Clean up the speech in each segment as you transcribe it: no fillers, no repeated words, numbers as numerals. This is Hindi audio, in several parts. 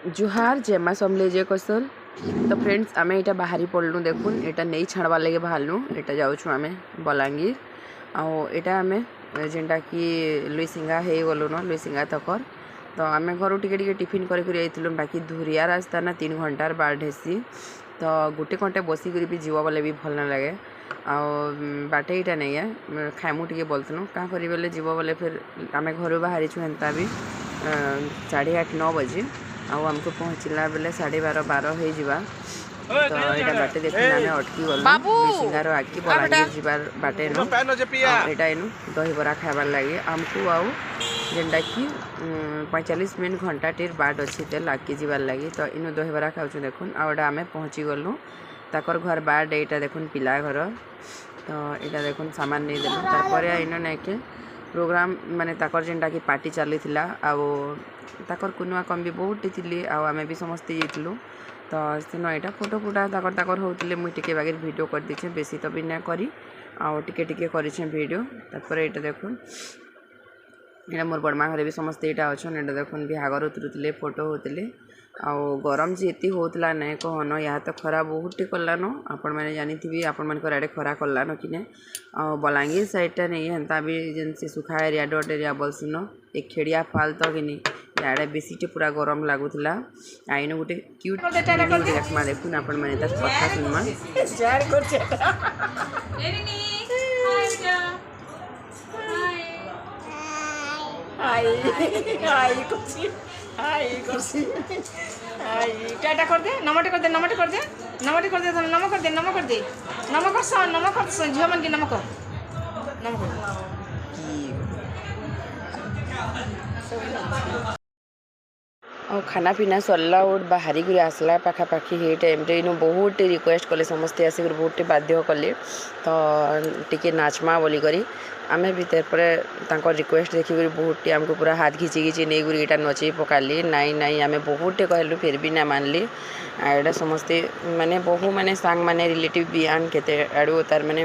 जुहार जेमा समले जे कसल। तो फ्रेंड्स आमे इटा बाहरी पड़लु देखुन एटा नहीं छाड़वा लगे बाहरलु एटा जाऊँ आमे बलांगीर आटा आमे जेनटा कि लुईसिंगा हो गलु न लुईसिंगा तकर तो आमे घर टिके टिफिन कर बाकी धुरिया रास्ता ना 3 घंटार बाट हेसी तो गोटे घंटे बसिक भी जीव बोले भी भल ना लगे बाटे इटा नहीं है खाइमु टे बोलतनु क्या करें जीव बोले फिर आमे घर बाहरी हेन्ता भी 8:30-9 बजे आमको पहुँचला बेले 12:30 हो जावा तो यहाँ बाटे देखिए आम अटकी गलु सिंगार आगे बलांगीर जीवार बाटे यहाँ इनू दहीबरा खाबार लगे आमको आउ जेनटा कि 45 मिनट घंटा टेर बाट अच्छी तेल आगे जीवार लगे तो इनू दहीबरा खाऊँ देखुन आटा आम पहुँची गलु ताकर घर बाट यहाँ देखुन पिला घर तो यहाँ देखुन सामान नहीं देलु तापर इन नहीं के प्रोग्राम माने ताकर जेनटा कि पार्टी चली ताकर कुनुआ कम भी बहुत थी आमे भी समस्ते जाइलु तो सेन यहाँ फोटो फुटा ताकर होते मुझे टे बागे भिडियो कर दीचे बेसी तो भी ना करी टिके करे भिडियो तापर यहाँ देखुन यहाँ मोर बड़मा घरे भी समस्ते यहाँ अच्छा यहाँ देखुन बिहागर उतरुले फोटो होते गरम जी एति होता ना कहन यहाँ तो खरा बहुत टे कलान आपण मैंने जानी आपण मन आड़े खरा कलान कि बलांगीर साइडटा नहीं हेन्ता भी जेन से सुखा एरिया डट एरिया बोलसन एक खेड़िया फाल तो कि याडे बेसी टे पूरा गरम लगुला आईन गोटे क्यूट देखमा देखुन आपण मैंने तार कथा सुनमा टाटा कर दे नमटे कर दे नमटे कर दे नमटे कर दे नम कर दे नम कर दे नम कर झील मन की नम कर और खाना पीना सरला और बाहरी गुरी आसला पाखापाखि हे टाइम रे इनु बहुत रिक्वेस्ट कले समस्ते आसिक बहुत बाध्य कले तो टिके नाचमा बोली करी आमे भी तार रिक्वेस्ट देखिक बहुत आमको पूरा हाथ घिची घिची नहीं गुरी इटा नचई पकाली नाई नाई आमे बहुत कहलु फिर भी ना मानली एटा समस्ते माने बहु माने सांग माने रिलेटिव भी आन केते आड़ू तार माने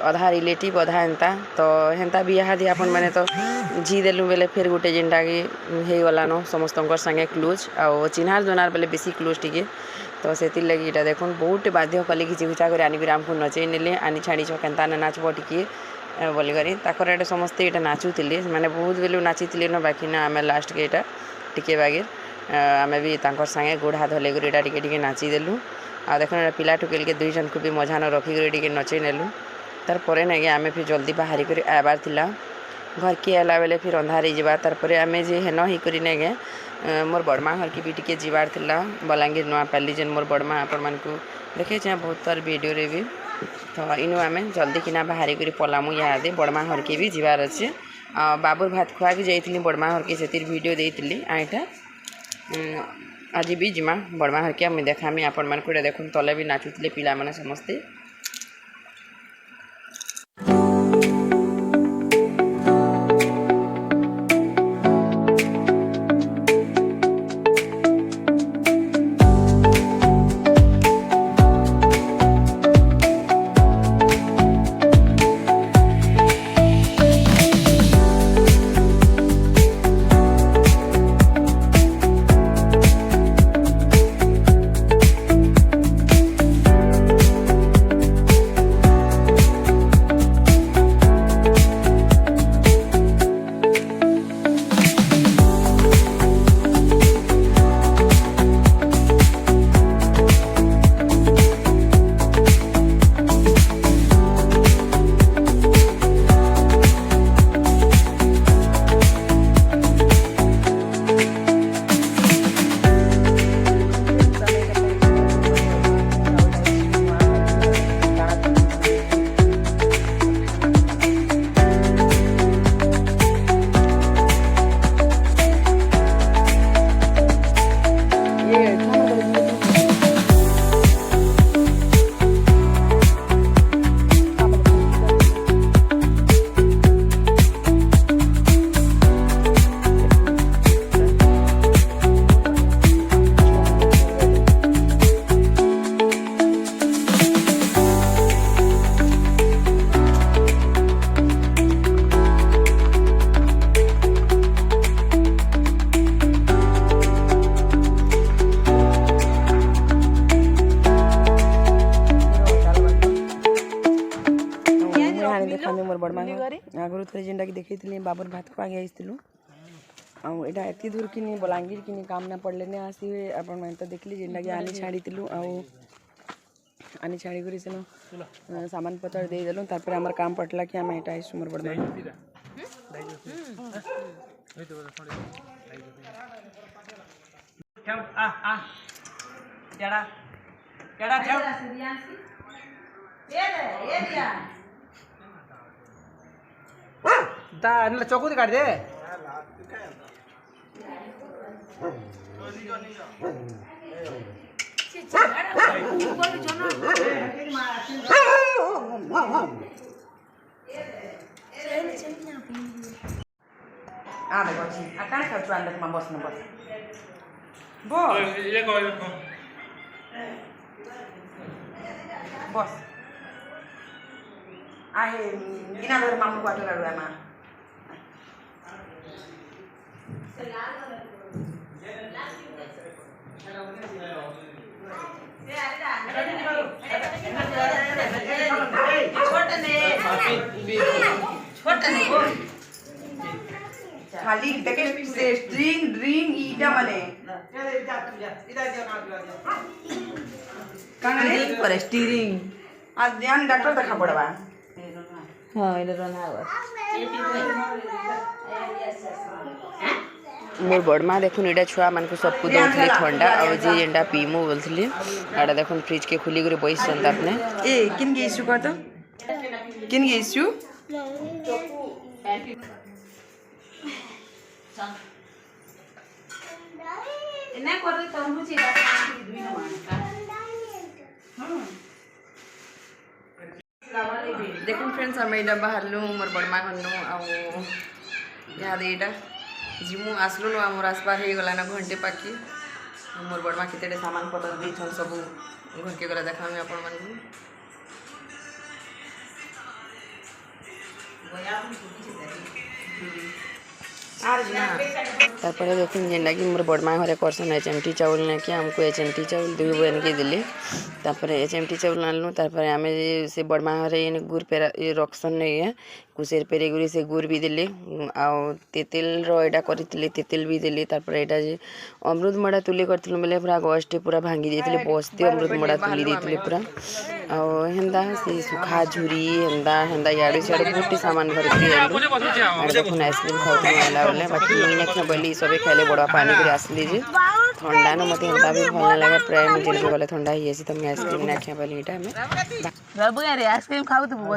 अधा रिलेटिव अधा हेन्ता तो हेन्ता भी यहाँ आपण मैंने तो जी देलु बेले फिर गोटे जेनटा कि हो गलान समस्त संगे क्लोज आ चिन्हार जनार बेले बेसी क्लोज टिके तो से लगी यहाँ देखुन बहुत बाध्य कले घिची घुचा कर आनिक आमको नचई नेले आनी छाड़ी केन्ता नाचब टिके बोलिकी ताकर एटा समस्ते यहाँ नाचुले माने बहुत बेलू नाची न बाकी ना आम लास्ट के यहाँ टिके बागे आम भी तांकर संगे गोड़ हाथ हल्ले कर टिके नाचिदेलु आ देख पिला टुकेल के 2 जन को भी मजा न रखिक नचई नेलु तार परे ना आम फिर जल्दी बाहरी कर आबार थिला घर की आला बेले फिर अंधार जावा तार आम जे हेन ही कर गे मोर बड़मा घर की भी टिके जीवार थिला बलांगीर नुआपाली जेन मोर बड़मा आपण मान को देखे बहुत तार वीडियो रे भी तो इनु आमे जल्दी किना बाहरी कर पलामु यहाँ बड़मा घर के भी जीवार अच्छे बाबूर भात खुआ के जाइली बड़मा घर के से वीडियो देती आईटा आज भी जिमा बड़मा घर के मुझे देखामी आपण मान को देखुन तले भी नाचुले पिला माने समस्ते आगुरी थोड़े जेनटा कि देखी बाबर भात को आगे आईलु आटा एति दूर कि बलांगीर कि काम ना पड़े नहीं आसवे आपण मैंने तो देखली जेनटा कि आनी छाड़ी आनी छाड़ी कर सामान पतर दे देलु तार आम काम पड़ला कि आम एटा आईसु मोर बड़मा चौकू काट दे देखो अच्छी कान खाऊ अंदर बस न बस बस आहे गिना धर मामू को आटो आमा खाली देखे स्ट्रिंग ड्रिंग ईटा माने कान रे करे स्टीरिंग आज ध्यान डॉक्टर देखा पड़वा हां इले रना मोर बड़मा देखुन एटा छुआ मान को सबको दउथले ठंडा और जे जेंडा पीमु बोलथले आडा देखुन फ्रिज के खुली करे बैस संत आपने ए किन के इश्यू का तो किन के इश्यू इना कर तो मुझे देखुन फ्रेंड्स हम एटा बाहरलु मोर बड़मा गनु आ याद एटा जिमु आसलु न मोर आसपार हे गला ना घंटे पाखी मोर बड़मा केतेडे सामान पतर दी छन सब घर के गला देखा मैं अपन मन तारपर देखुन जेनटा कि मोर बड़मा घरे करसन HMT चाउल ना कि हमको HMT चाउल 2 बन के दिले तारपर HMT चाउल आनलु तारपर आमे से बड़मा घरे गुड़ पेरा रक्सन नहीं है कुसेर पेरे गुरी से गुड़ भी दिले आ तेतेल रो एटा करथिले तेतेल भी दिले तारपर एटा जे अमृत मड़ा तुली करथिलु बेले पूरा गोष्ठी पूरा भांगी देथिले बस्ती अमृत मड़ा तुली देथिले पूरा आ हेंदा से सुखा झुरी हेंदा याडू छाडू गोटी सामान घर के आलु देखुन आइसक्रीम खाउथि आला बोले बाकी महीने खे बोली सबे खाइले बड़ा पानी करे आसली जे ठंडा न मते हेंदा भी भल लागे प्राय में जेल गले ठंडा ही आसी त मैं आइसक्रीम ना खा बोली एटा में बाबू यार आइसक्रीम खाऊ तो बस